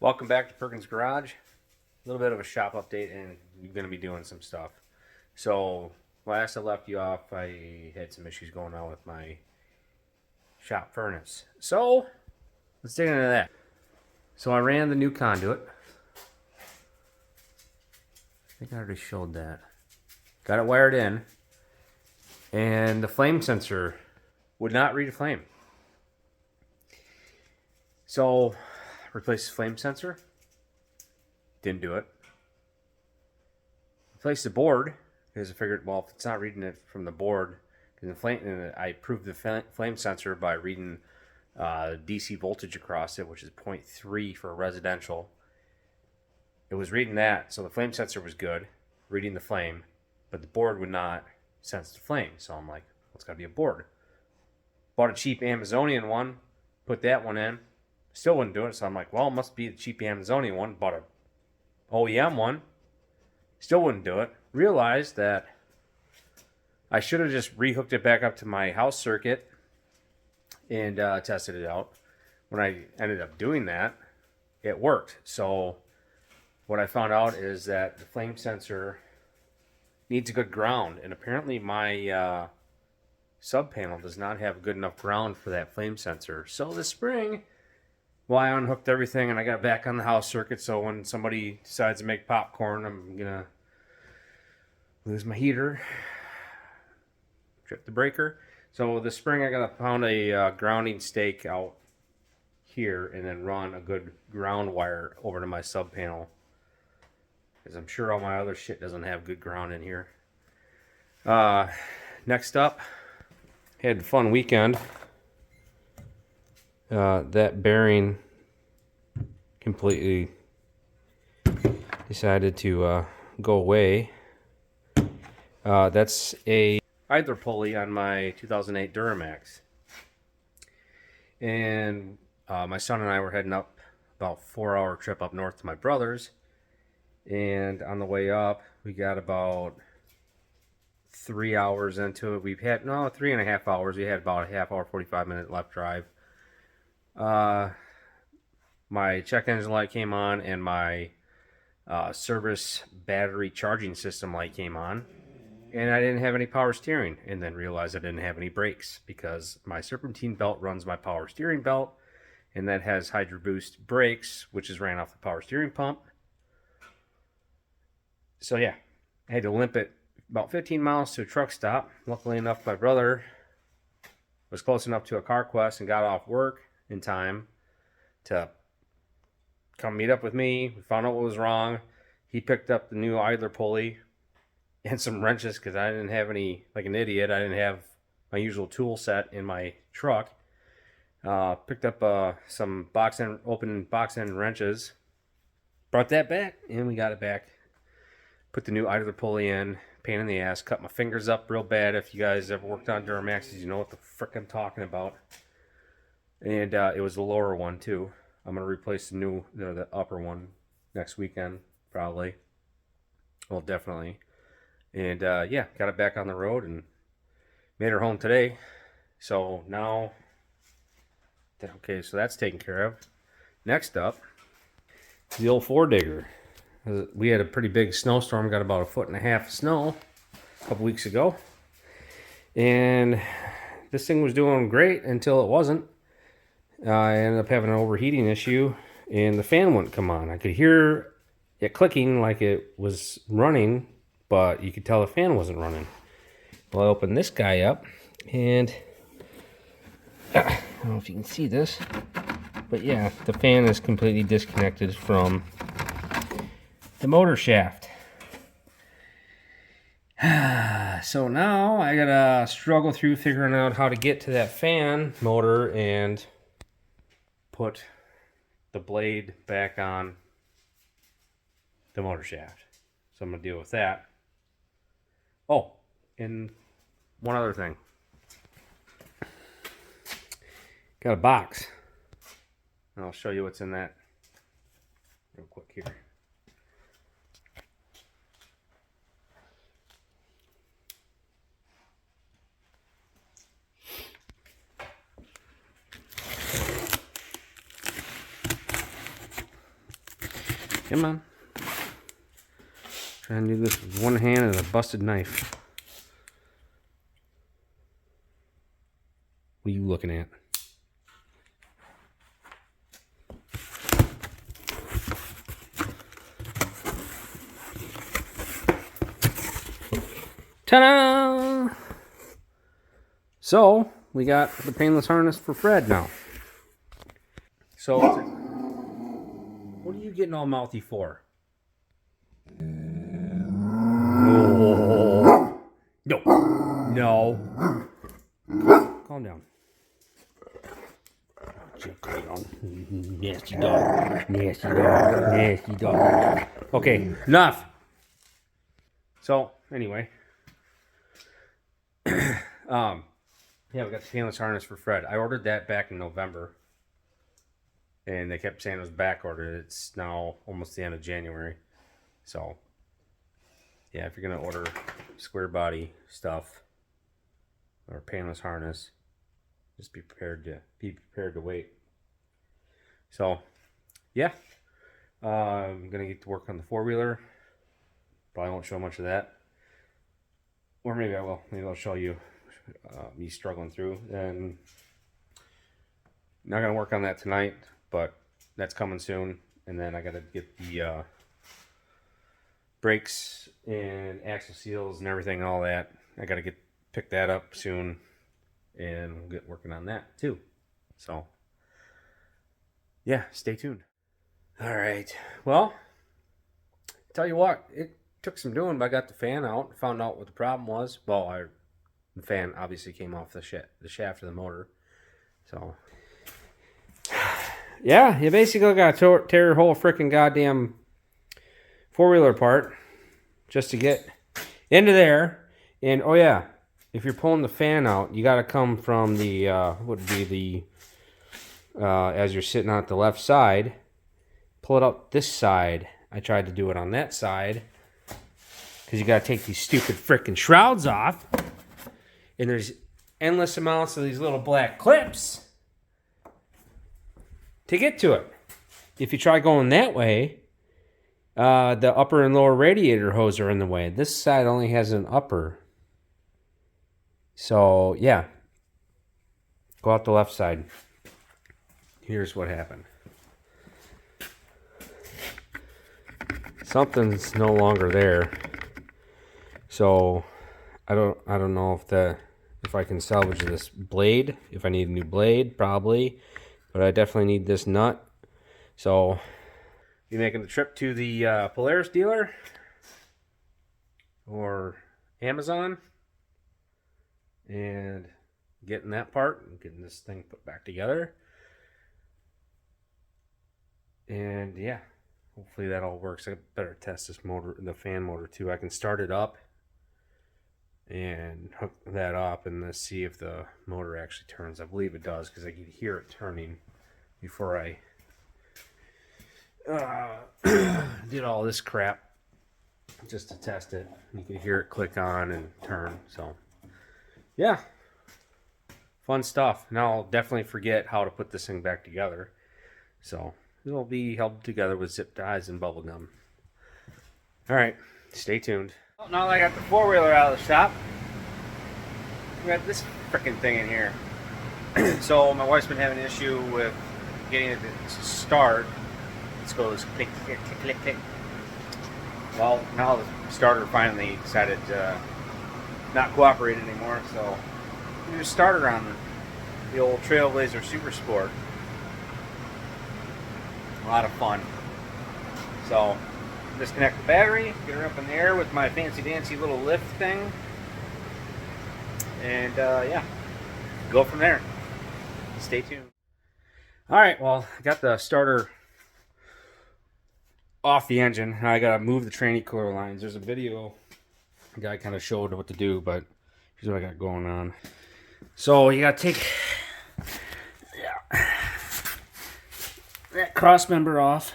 Welcome back to Perkins Garage. A little bit of a shop update, and we're going to be doing some stuff. So, last I left you off, I had some issues going on with my shop furnace. So, let's dig into that. So, I ran the new conduit. I think I already showed that. Got it wired in, and the flame sensor would not read a flame. So, replace the flame sensor. Didn't do it. Replace the board because I figured, well, if it's not reading it from the board, because I proved the flame sensor by reading DC voltage across it, which is 0.3 for residential. It was reading that, so the flame sensor was good, reading the flame, but the board would not sense the flame. So I'm like, well, it's got to be a board. Bought a cheap Amazonian one, put that one in. Still wouldn't do it, so I'm like, well, it must be the cheap Amazonian one. Bought a OEM one. Still wouldn't do it. Realized that I should have just rehooked it back up to my house circuit and tested it out. When I ended up doing that, it worked. So what I found out is that the flame sensor needs a good ground, and apparently my sub panel does not have good enough ground for that flame sensor. So this spring, well, I unhooked everything and I got back on the house circuit, so when somebody decides to make popcorn, I'm gonna lose my heater, trip the breaker. So this spring I found a grounding stake out here and then run a good ground wire over to my sub panel, because I'm sure all my other shit doesn't have good ground in here. Next up, had a fun weekend. That bearing completely decided to go away. That's a idler pulley on my 2008 Duramax. And my son and I were heading up about a 4-hour trip up north to my brother's. And on the way up, we got about 3 hours into it. We've had, no, 3.5 hours. We had about a half hour, 45-minute left drive. My check engine light came on and my service battery charging system light came on, and I didn't have any power steering, and then realized I didn't have any brakes because my serpentine belt runs my power steering belt, and that has Hydro Boost brakes, which is ran off the power steering pump. So yeah, I had to limp it about 15 miles to a truck stop. Luckily enough, my brother was close enough to a CarQuest and got off work in time to come meet up with me. We found out what was wrong. He picked up the new idler pulley and some wrenches because I didn't have any, like an idiot, I didn't have my usual tool set in my truck. Picked up some open box end wrenches, brought that back, and we got it back. Put the new idler pulley in. Pain in the ass. Cut my fingers up real bad. If you guys ever worked on Duramaxes, you know what the frick I'm talking about. And it was the lower one too. I'm gonna replace the upper one next weekend, probably. Well, definitely. And yeah, got it back on the road and made her home today. So now, okay, so that's taken care of. Next up, the old 4-digger. We had a pretty big snowstorm. Got about 1.5 feet of snow a couple weeks ago, and this thing was doing great until it wasn't. I ended up having an overheating issue, and the fan wouldn't come on. I could hear it clicking like it was running, but you could tell the fan wasn't running. Well, I opened this guy up, and I don't know if you can see this, but yeah, the fan is completely disconnected from the motor shaft. So now I gotta struggle through figuring out how to get to that fan motor and put the blade back on the motor shaft. So I'm gonna deal with that. Oh, and one other thing. Got a box. I'll show you what's in that real quick here. Come on. Trying to do this with one hand and a busted knife. What are you looking at? Ta-da! So, we got the painless harness for Fred now. So, what are you getting all mouthy for? No. No. Calm down. Nasty dog. Nasty dog. Nasty dog. Okay, enough. So, anyway. Yeah, we got the painless harness for Fred. I ordered that back in November. And they kept saying it was back ordered. It's now almost the end of January. So, yeah, if you're going to order square body stuff or painless harness, just be prepared to wait. So, yeah. I'm going to get to work on the four-wheeler. Probably won't show much of that. Or maybe I will. Maybe I'll show you me struggling through. And not going to work on that tonight, but that's coming soon. And then I got to get the brakes and axle seals and everything and all that. I got to pick that up soon. And we'll get working on that too. So, yeah, stay tuned. All right. Well, tell you what, it took some doing, but I got the fan out, found out what the problem was. Well, the fan obviously came off the shaft of the motor. So, yeah, you basically got to tear your whole freaking goddamn four-wheeler apart just to get into there. And, oh yeah, if you're pulling the fan out, you got to come from the, as you're sitting on the left side, pull it up this side. I tried to do it on that side because you got to take these stupid freaking shrouds off. And there's endless amounts of these little black clips to get to it. If you try going that way, the upper and lower radiator hose are in the way. This side only has an upper. So, yeah. Go out the left side. Here's what happened. Something's no longer there. So, I don't know if I can salvage this blade. If I need a new blade, probably. But I definitely need this nut. So, be making the trip to the Polaris dealer or Amazon and getting that part and getting this thing put back together. And yeah, hopefully that all works. I better test this motor, the fan motor too. I can start it up and hook that up and let's see if the motor actually turns. I believe it does because I can hear it turning before I did all this crap just to test it. You can hear it click on and turn. So yeah, fun stuff. Now I'll definitely forget how to put this thing back together. So it'll be held together with zip ties and bubble gum. All right, stay tuned. Well, now that I got the four-wheeler out of the shop, we got this freaking thing in here. So my wife's been having an issue with getting it to start. It goes click, click, click, click, click. Well, now the starter finally decided to not cooperate anymore, so we just started on the old Trailblazer Super Sport. A lot of fun. So, disconnect the battery, get her up in the air with my fancy-dancy little lift thing, and yeah, go from there. Stay tuned. Alright, well, I got the starter off the engine. Now I gotta move the tranny coil lines. There's a video, the guy kind of showed what to do, but here's what I got going on. So, you gotta take that cross member off.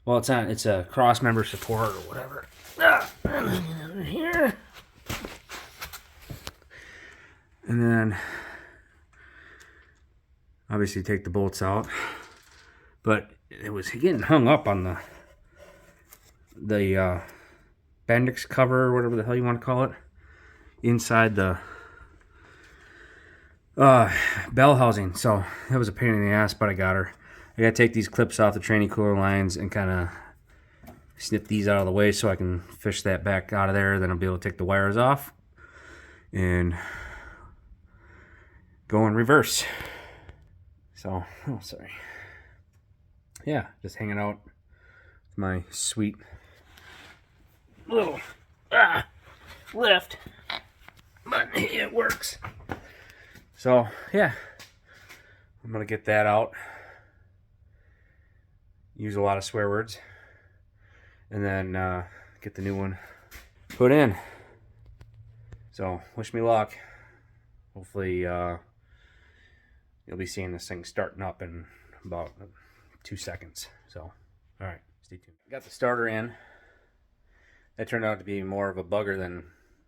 Well, it's a cross member support or whatever. Here. And then obviously take the bolts out. but it was getting hung up on the Bendix cover, or whatever the hell you want to call it, inside the bell housing. So that was a pain in the ass, but I got her. I gotta take these clips off the training cooler lines and kind of snip these out of the way so I can fish that back out of there. Then I'll be able to take the wires off and go in reverse. So, oh, sorry. Yeah, just hanging out with my sweet little lift, but it works. So, yeah, I'm gonna get that out. Use a lot of swear words, and then get the new one put in. So, wish me luck. Hopefully, you'll be seeing this thing starting up in about 2 seconds. So, all right, stay tuned. Got the starter in. That turned out to be more of a bugger than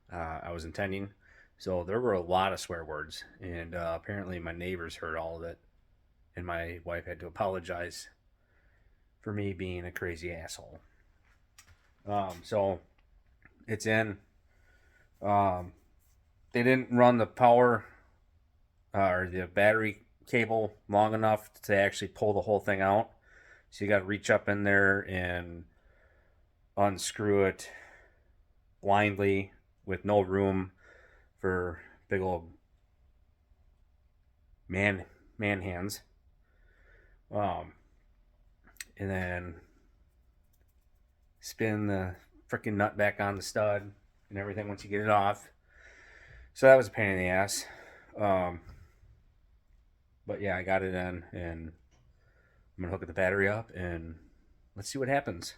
I was intending. So there were a lot of swear words, and apparently my neighbors heard all of it, and my wife had to apologize for me being a crazy asshole. So it's in. They didn't run the power or the battery cable long enough to actually pull the whole thing out. So you got to reach up in there and unscrew it blindly with no room for big old man hands. And then spin the freaking nut back on the stud and everything once you get it off. So that was a pain in the ass. But yeah, I got it in, and I'm gonna hook the battery up and let's see what happens.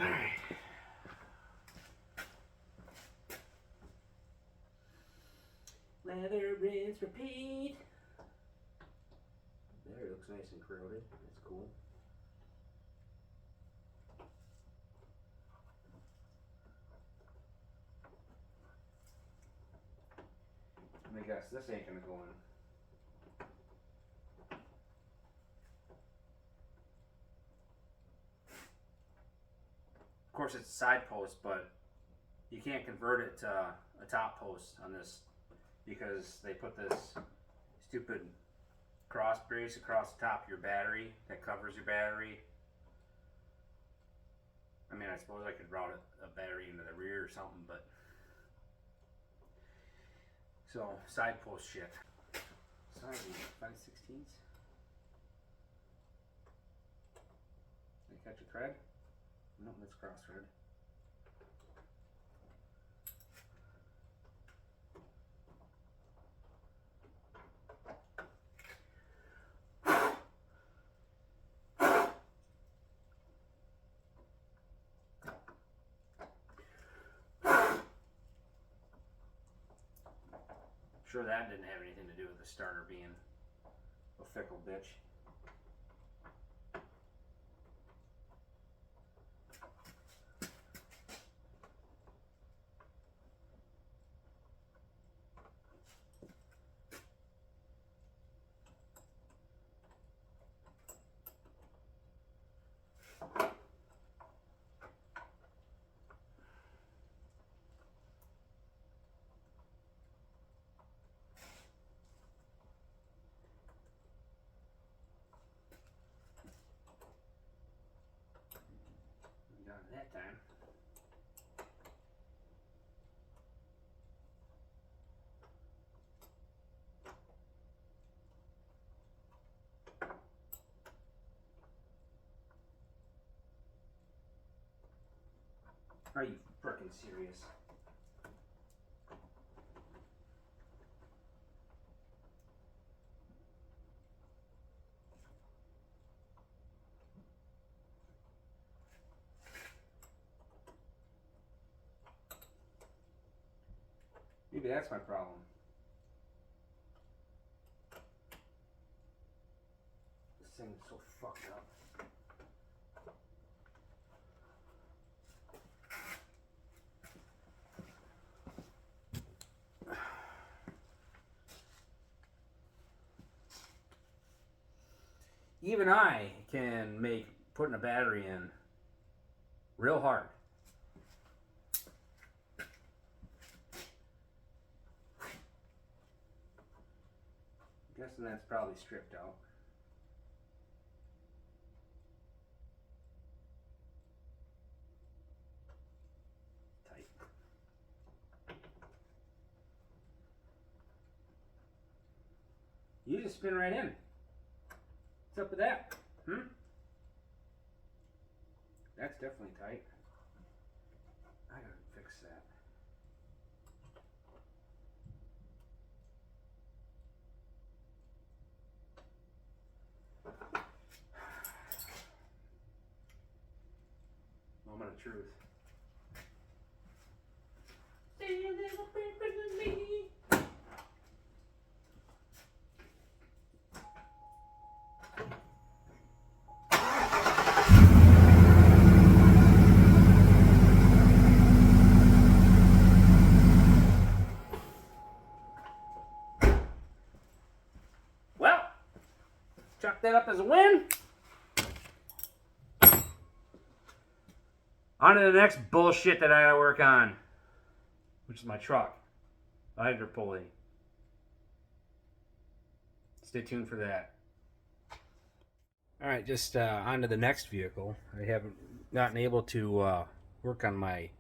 All right. Lather, rinse, repeat. There, it looks nice and corroded. That's cool. I guess this ain't gonna go in. Of course, it's a side post, but you can't convert it to a top post on this because they put this stupid cross brace across the top of your battery that covers your battery. I mean, I suppose I could route a battery into the rear or something, but so side post shit. Sorry, 5/16. Did I catch a thread? No, that's cross thread. Sure, that didn't have anything to do with the starter being a fickle bitch. Done that time. Are you frickin' serious? Maybe that's my problem. This thing's so fucked up. even I can make putting a battery in real hard. I'm guessing that's probably stripped out. Tight. You just spin right in. What's up with that? That's definitely tight. I gotta fix that. Moment of truth. Stay a little bit with me. Well, chalk that up as a win. On to the next bullshit that I gotta work on, which is my truck, the hydro pulley. Stay tuned for that. All right, just on to the next vehicle. I haven't gotten able to work on my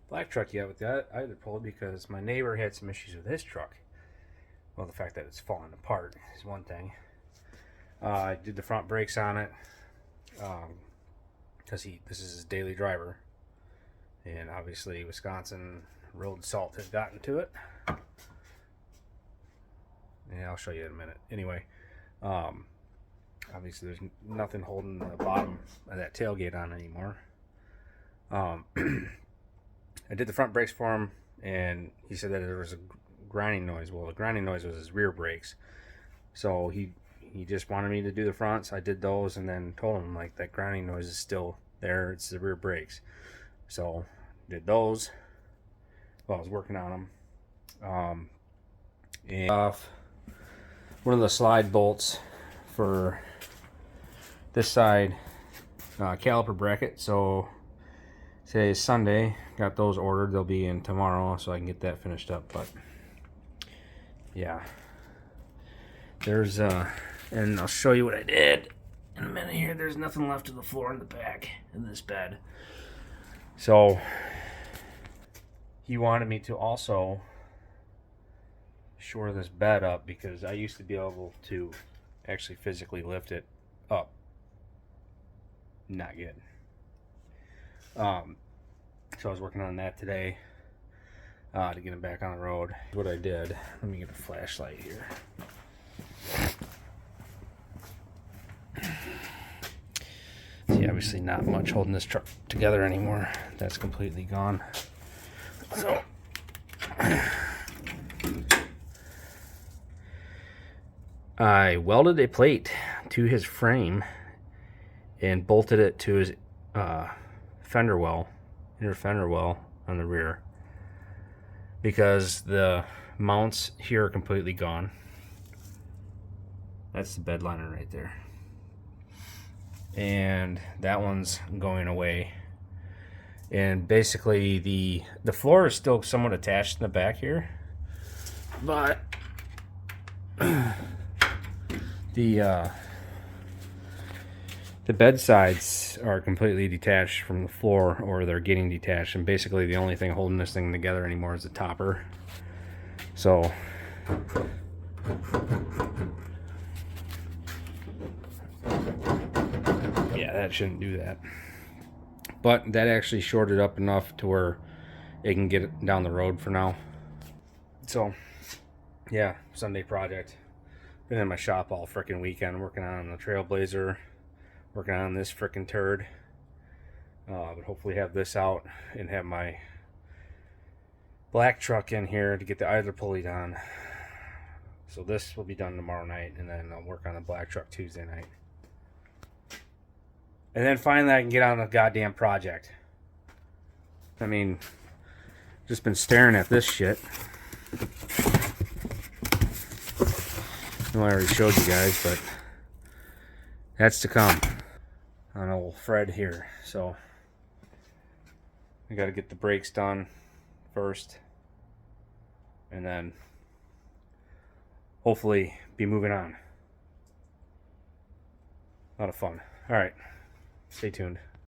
black truck yet with the hydro pulley because my neighbor had some issues with his truck. Well, the fact that it's falling apart is one thing. I did the front brakes on it because this is his daily driver. And obviously Wisconsin road salt has gotten to it. Yeah, I'll show you in a minute. Anyway, obviously there's nothing holding the bottom of that tailgate on anymore. I did the front brakes for him, and he said that there was a grinding noise. Well, the grinding noise was his rear brakes. So he just wanted me to do the fronts. I did those, and then told him like that grinding noise is still there. It's the rear brakes. So did those while I was working on them. And off one of the slide bolts for this side caliper bracket. So today is Sunday. Got those ordered. They'll be in tomorrow, so I can get that finished up. But yeah, there's and I'll show you what I did in a minute here. There's nothing left of the floor in the back of this bed. So he wanted me to also shore this bed up because I used to be able to actually physically lift it up. Not good. So I was working on that today to get him back on the road. What I did, let me get a flashlight here. See, obviously not much holding this truck together anymore. That's completely gone. So I welded a plate to his frame and bolted it to his fender well, inner fender well on the rear, because the mounts here are completely gone. That's the bed liner right there. And that one's going away. And basically the floor is still somewhat attached in the back here, but the bed sides are completely detached from the floor, or they're getting detached, and basically the only thing holding this thing together anymore is the topper. So yeah, that shouldn't do that. But that actually shorted up enough to where it can get it down the road for now. So yeah, Sunday project. Been in my shop all frickin' weekend working on the Trailblazer, working on this frickin' turd. But hopefully have this out and have my black truck in here to get the idler pulley done. So this will be done tomorrow night, and then I'll work on the black truck Tuesday night. And then finally I can get on the goddamn project. I mean, just been staring at this shit. I know I already showed you guys, but That's to come on old Fred here. So we got to get the brakes done first, and then hopefully be moving on. A lot of fun. All right, stay tuned.